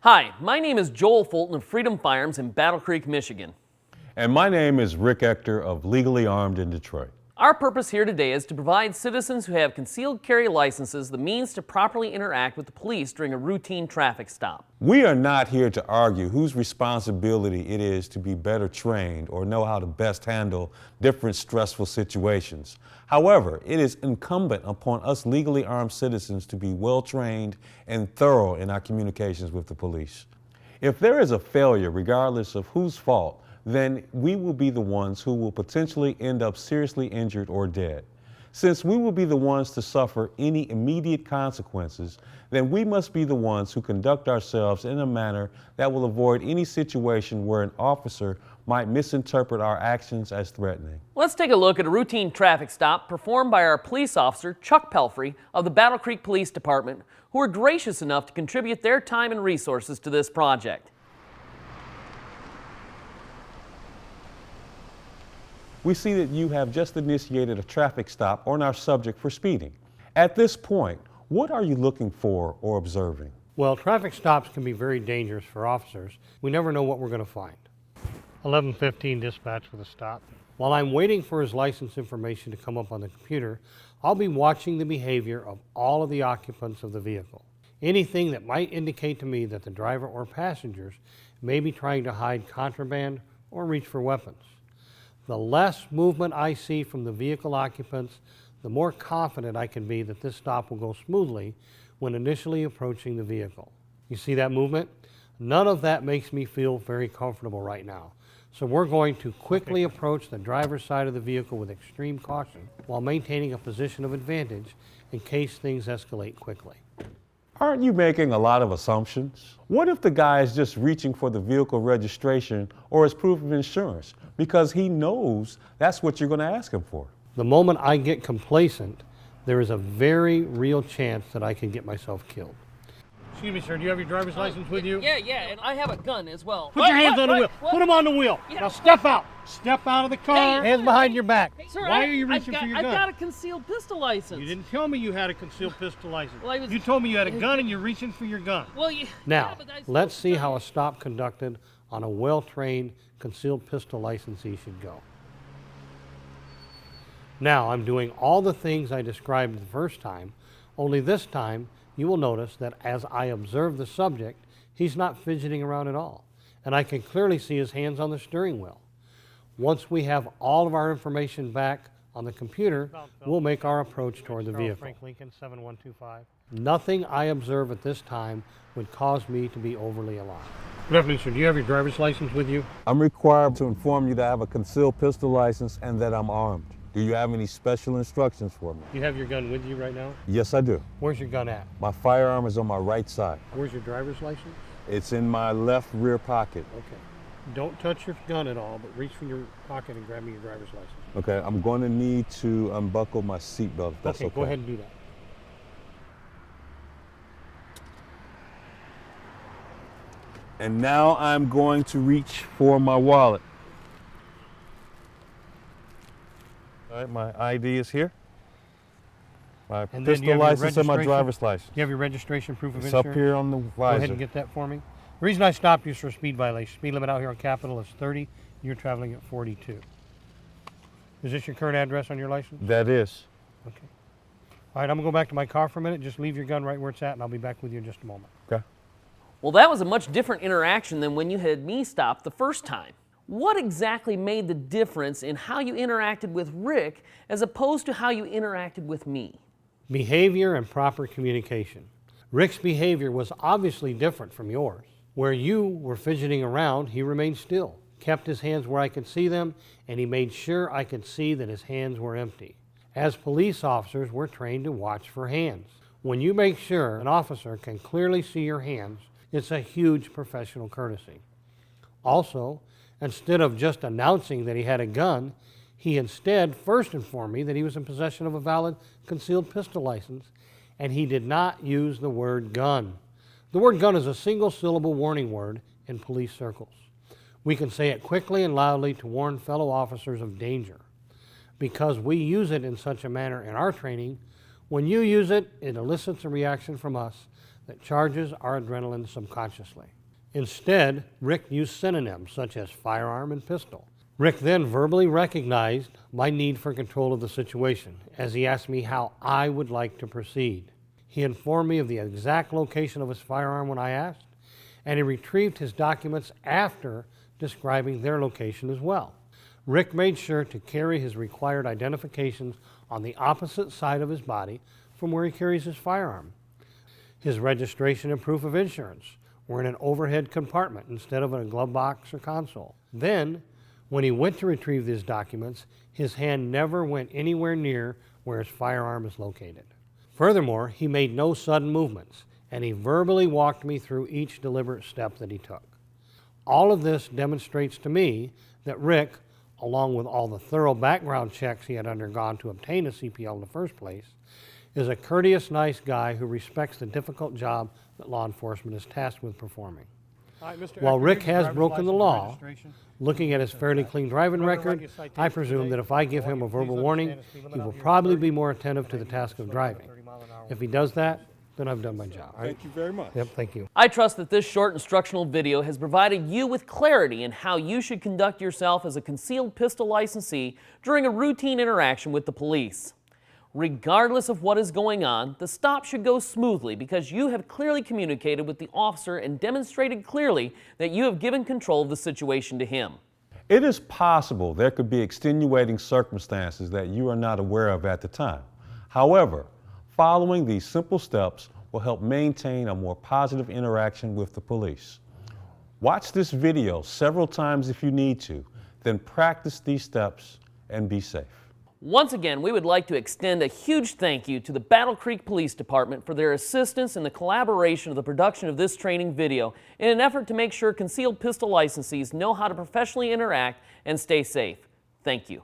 Hi, my name is Joel Fulton of Freedom Firearms in Battle Creek, Michigan. And my name is Rick Ector of Legally Armed in Detroit. Our purpose here today is to provide citizens who have concealed carry licenses the means to properly interact with the police during a routine traffic stop. We are not here to argue whose responsibility it is to be better trained or know how to best handle different stressful situations. However, it is incumbent upon us legally armed citizens to be well trained and thorough in our communications with the police. If there is a failure, regardless of whose fault, then we will be the ones who will potentially end up seriously injured or dead. Since we will be the ones to suffer any immediate consequences, then we must be the ones who conduct ourselves in a manner that will avoid any situation where an officer might misinterpret our actions as threatening. Let's take a look at a routine traffic stop performed by our police officer, Chuck Pelfrey of the Battle Creek Police Department, who were gracious enough to contribute their time and resources to this project. We see that you have just initiated a traffic stop on our subject for speeding. At this point, what are you looking for or observing? Well, traffic stops can be very dangerous for officers. We never know what we're going to find. 11:15 dispatch for the stop. While I'm waiting for his license information to come up on the computer, I'll be watching the behavior of all of the occupants of the vehicle. Anything that might indicate to me that the driver or passengers may be trying to hide contraband or reach for weapons. The less movement I see from the vehicle occupants, the more confident I can be that this stop will go smoothly when initially approaching the vehicle. You see that movement? None of that makes me feel very comfortable right now. So we're going to quickly approach the driver's side of the vehicle with extreme caution while maintaining a position of advantage in case things escalate quickly. Aren't you making a lot of assumptions? What if the guy is just reaching for the vehicle registration or his proof of insurance because he knows that's what you're going to ask him for? The moment I get complacent, there is a very real chance that I can get myself killed. Excuse me, sir, do you have your driver's license with you? Yeah, and I have a gun as well. Put your hands on the wheel. Put them on the wheel. Yeah. Now step out. Step out of the car. Hands behind your back. Sir, Why are you reaching for your gun? I've got a concealed pistol license. You didn't tell me you had a concealed pistol license. Well, you told me you had a gun and you're reaching for your gun. Well, now, let's see how a stop conducted on a well-trained concealed pistol licensee should go. Now, I'm doing all the things I described the first time, only this time you will notice that as I observe the subject, he's not fidgeting around at all, and I can clearly see his hands on the steering wheel. Once we have all of our information back on the computer, we'll make our approach toward the vehicle. Frank Lincoln, 7125. Nothing I observe at this time would cause me to be overly alarmed. Good afternoon, sir. Do you have your driver's license with you? I'm required to inform you that I have a concealed pistol license and that I'm armed. Do you have any special instructions for me? You have your gun with you right now? Yes, I do. Where's your gun at? My firearm is on my right side. Where's your driver's license? It's in my left rear pocket. Okay. Don't touch your gun at all, but reach for your pocket and grab me your driver's license. Okay, I'm going to need to unbuckle my seatbelt if that's okay. Go ahead and do that. And now I'm going to reach for my wallet. All right, my ID is here. My pistol license and my driver's license. Do you have your registration proof of It's insurance? up here on the visor. Go ahead and get that for me. The reason I stopped you is for a speed violation. Speed limit out here on Capitol is 30. You're traveling at 42. Is this your current address on your license? That is. Okay. All right, I'm going to go back to my car for a minute. Just leave your gun right where it's at, and I'll be back with you in just a moment. Okay. Well, that was a much different interaction than when you had me stopped the first time. What exactly made the difference in how you interacted with Rick as opposed to how you interacted with me? Behavior and proper communication. Rick's behavior was obviously different from yours. Where you were fidgeting around, he remained still, kept his hands where I could see them, and he made sure I could see that his hands were empty. As police officers, we're trained to watch for hands. When you make sure an officer can clearly see your hands, it's a huge professional courtesy. Also, instead of just announcing that he had a gun, he instead first informed me that he was in possession of a valid concealed pistol license, and he did not use the word gun. The word gun is a single-syllable warning word in police circles. We can say it quickly and loudly to warn fellow officers of danger. Because we use it in such a manner in our training, When you use it, it elicits a reaction from us that charges our adrenaline subconsciously. Instead, Rick used synonyms such as firearm and pistol. Rick then verbally recognized my need for control of the situation as he asked me how I would like to proceed. He informed me of the exact location of his firearm when I asked, and he retrieved his documents after describing their location as well. Rick made sure to carry his required identifications on the opposite side of his body from where he carries his firearm. His registration and proof of insurance were in an overhead compartment instead of in a glove box or console. Then, when he went to retrieve his documents, his hand never went anywhere near where his firearm is located. Furthermore, he made no sudden movements, and he verbally walked me through each deliberate step that he took. All of this demonstrates to me that Rick, along with all the thorough background checks he had undergone to obtain a CPL in the first place, is a courteous, nice guy who respects the difficult job that law enforcement is tasked with performing. While Rick has broken the law, looking at his fairly clean driving record, I presume that if I give him a verbal warning, he will probably be more attentive to the task of driving. If he does that, then I've done my job. Thank you very much. Yep, thank you. I trust that this short instructional video has provided you with clarity in how you should conduct yourself as a concealed pistol licensee during a routine interaction with the police. Regardless of what is going on, the stop should go smoothly because you have clearly communicated with the officer and demonstrated clearly that you have given control of the situation to him. It is possible there could be extenuating circumstances that you are not aware of at the time. However, following these simple steps will help maintain a more positive interaction with the police. Watch this video several times if you need to, then practice these steps and be safe. Once again, we would like to extend a huge thank you to the Battle Creek Police Department for their assistance in the collaboration of the production of this training video in an effort to make sure concealed pistol licensees know how to professionally interact and stay safe. Thank you.